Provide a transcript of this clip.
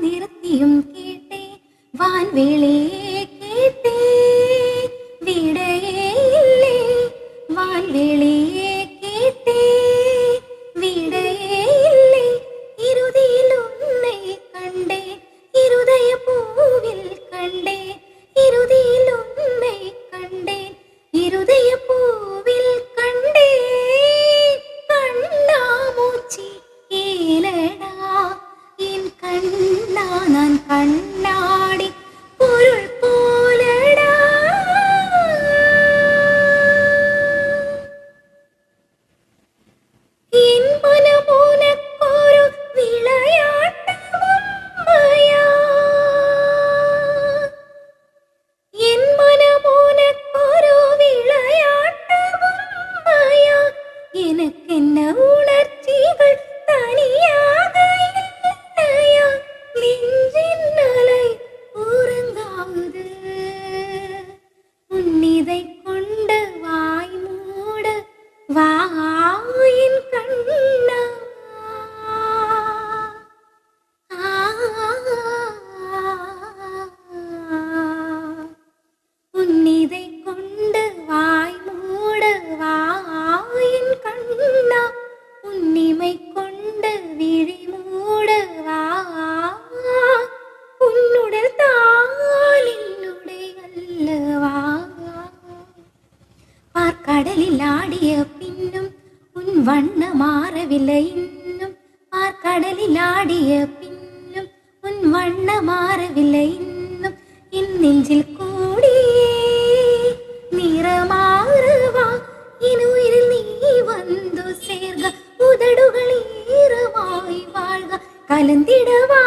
நிறுத்தியும் கேட்டே வான்வெளியே கேட்டே விடையே இல்லை வான்வெளியே கேட்டே விடையே இல்லை இறுதியில் உன்னை கண்டே இருதய பூவில் கண்டே இறுதியில் உன்னை கண்டேன் இருதய பூவில் கண்டே கண்ணா மூச்சி ஏனடா என் கண்ணா நான் கண்ணாடி பொருள் போலடா என் மனம் உனக்கொரு விளையாட்டு பொம்மையா என் மனம் உனக்கொரு விளையாட்டு பொம்மையா எனக்கென்ன உணர்ச்சிகள் தனியாக இல்லையா நெஞ்சின் அலை உறங்காது உன்னிதை கொண்டு வாய் மூட வாயின் கண்ணா உன்னிதை கொண்டு வாய் மூட வாயின் கண்ணா உன்னிமை கொண்டு விழி மூட வா உன்னுடல் தான் என்னுடைய அல்லவா பார்க்கடலில் ஆடிய பின்னும் உன் வண்ண மாறவில்லை இன்னும் பார்க்கடலில் ஆடிய பின்னும் உன் வண்ண மாறவில்லை இன்னும் என் நெஞ்சில் கூடியே நிறமாறுவா என் உயிரில் நீ வந்து சேர்க உதடுகள் ஈரமாய் வாழ்க கலந்திடவா